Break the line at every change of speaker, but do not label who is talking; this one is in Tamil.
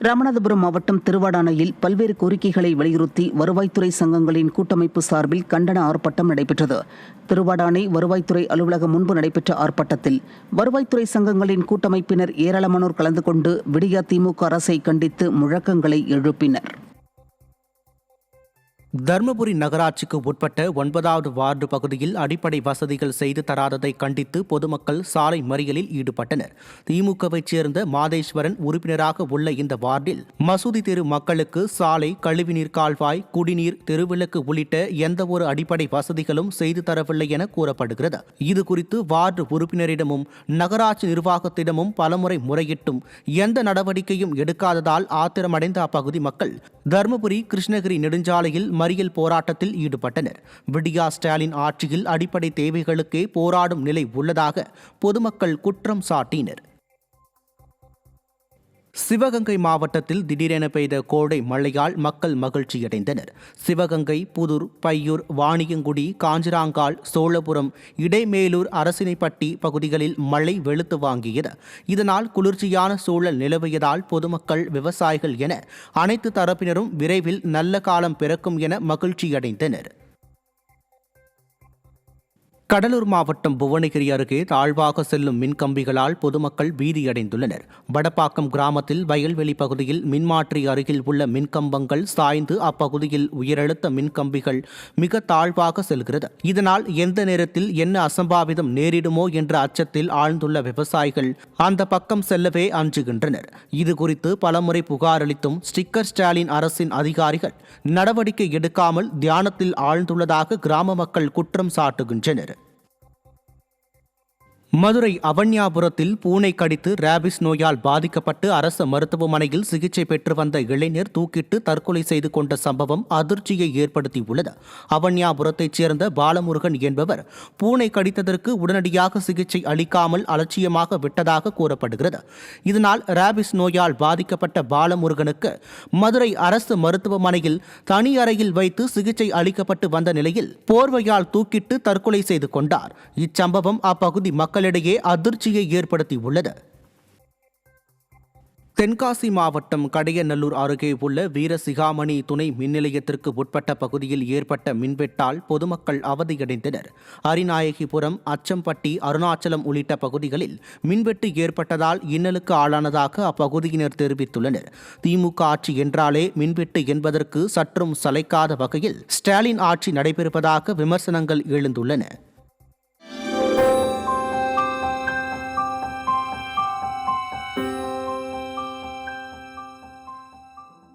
ராமநாதபுரம் மாவட்டம் திருவாடானையில் பல்வேறு கோரிக்கைகளை வலியுறுத்தி வருவாய்த்துறை சங்கங்களின் கூட்டமைப்பு சார்பில் கண்டன ஆர்ப்பாட்டம் நடைபெற்றது. திருவாடானை வருவாய்த்துறை அலுவலகம் முன்பு நடைபெற்ற ஆர்ப்பாட்டத்தில் வருவாய்த்துறை சங்கங்களின் கூட்டமைப்பினர் ஏராளமானோர் கலந்து கொண்டு விடியா திமுக அரசை கண்டித்து முழக்கங்களை எழுப்பினர்.
தருமபுரி நகராட்சிக்கு உட்பட்ட 9வது வார்டு பகுதியில் அடிப்படை வசதிகள் செய்து தராததை கண்டித்து பொதுமக்கள் சாலை மறியலில் ஈடுபட்டனர். திமுகவைச் சேர்ந்த மாதேஸ்வரன் உறுப்பினராக உள்ள இந்த வார்டில் மசூதி தெரு மக்களுக்கு சாலை, கழிவுநீர் கால்வாய், குடிநீர், தெருவிளக்கு உள்ளிட்ட எந்தவொரு அடிப்படை வசதிகளும் செய்து தரவில்லை என கூறப்படுகிறது. இதுகுறித்து வார்டு உறுப்பினரிடமும் நகராட்சி நிர்வாகத்திடமும் பலமுறை முறையிட்டும் எந்த நடவடிக்கையும் எடுக்காததால் ஆத்திரமடைந்த அப்பகுதி மக்கள் தருமபுரி கிருஷ்ணகிரி நெடுஞ்சாலையில் மறியல் போராட்டத்தில் ஈடுபட்டனர். விடியா ஸ்டாலின் ஆட்சியில் அடிப்படை தேவைகளுக்கே போராடும் நிலை உள்ளதாக பொதுமக்கள் குற்றம் சாட்டினர். சிவகங்கை மாவட்டத்தில் திடீரென பெய்த கோடை மழையால் மக்கள் மகிழ்ச்சியடைந்தனர். சிவகங்கை, புதூர், பையூர், வாணியங்குடி, காஞ்சிராங்கால், சோழபுரம், இடைமேலூர், அரசினைப்பட்டி பகுதிகளில் மழை வெளுத்து வாங்கியது. இதனால் குளிர்ச்சியான சூழல் நிலவியதால் பொதுமக்கள், விவசாயிகள் என அனைத்து தரப்பினரும் விரைவில் நல்ல காலம் பிறக்கும் என மகிழ்ச்சியடைந்தனர். கடலூர் மாவட்டம் புவனகிரி அருகே தாழ்வாக செல்லும் மின்கம்பிகளால் பொதுமக்கள் பீதியடைந்துள்ளனர். வடப்பாக்கம் கிராமத்தில் வயல்வெளி பகுதியில் மின்மாற்றி அருகில் உள்ள மின்கம்பங்கள் சாய்ந்து அப்பகுதியில் உயரழுத்த மின்கம்பிகள் மிக தாழ்வாக செல்கிறது. இதனால் எந்த நேரத்தில் என்ன அசம்பாவிதம் நேரிடுமோ என்ற அச்சத்தில் ஆழ்ந்துள்ள விவசாயிகள் அந்த பக்கம் செல்லவே அஞ்சுகின்றனர். இதுகுறித்து பலமுறை புகார் அளித்தும் ஸ்டிக்கர் ஸ்டாலின் அரசின் அதிகாரிகள் நடவடிக்கை எடுக்காமல் தியானத்தில் ஆழ்ந்துள்ளதாக கிராம மக்கள் குற்றம் சாட்டுகின்றனர். மதுரை அவன்யாபுரத்தில் பூனை கடித்து ரேபிஸ் நோயால் பாதிக்கப்பட்டு அரசு மருத்துவமனையில் சிகிச்சை பெற்று வந்த இளைஞர் தூக்கிட்டு தற்கொலை செய்து கொண்ட சம்பவம் அதிர்ச்சியை ஏற்படுத்தியுள்ளது. அவன்யாபுரத்தைச் சேர்ந்த பாலமுருகன் என்பவர் பூனை கடித்ததற்கு உடனடியாக சிகிச்சை அளிக்காமல் அலட்சியமாக விட்டதாக கூறப்படுகிறது. இதனால் ரேபிஸ் நோயால் பாதிக்கப்பட்ட பாலமுருகனுக்கு மதுரை அரசு மருத்துவமனையில் தனி அறையில் வைத்து சிகிச்சை அளிக்கப்பட்டு வந்த நிலையில் போர்வையால் தூக்கிட்டு தற்கொலை செய்து கொண்டார். இச்சம்பவம் அப்பகுதி மக்கள் மக்களிடையே அதிர்ச்சியை ஏற்படுத்தியுள்ளது. தென்காசி மாவட்டம் கடையநல்லூர் அருகே உள்ள வீரசிகாமணி துணை மின்நிலையத்திற்கு உட்பட்ட பகுதியில் ஏற்பட்ட மின்வெட்டால் பொதுமக்கள் அவதியடைந்தனர். அரிநாயகிபுரம், அச்சம்பட்டி, அருணாச்சலம் உள்ளிட்ட பகுதிகளில் மின்வெட்டு ஏற்பட்டதால் இன்னலுக்கு ஆளானதாக அப்பகுதியினர் தெரிவித்துள்ளனர். திமுக ஆட்சி என்றாலே மின்வெட்டு என்பதற்கு சற்றும் சளைக்காத வகையில் ஸ்டாலின் ஆட்சி நடைபெறுவதாக விமர்சனங்கள் எழுந்துள்ளன.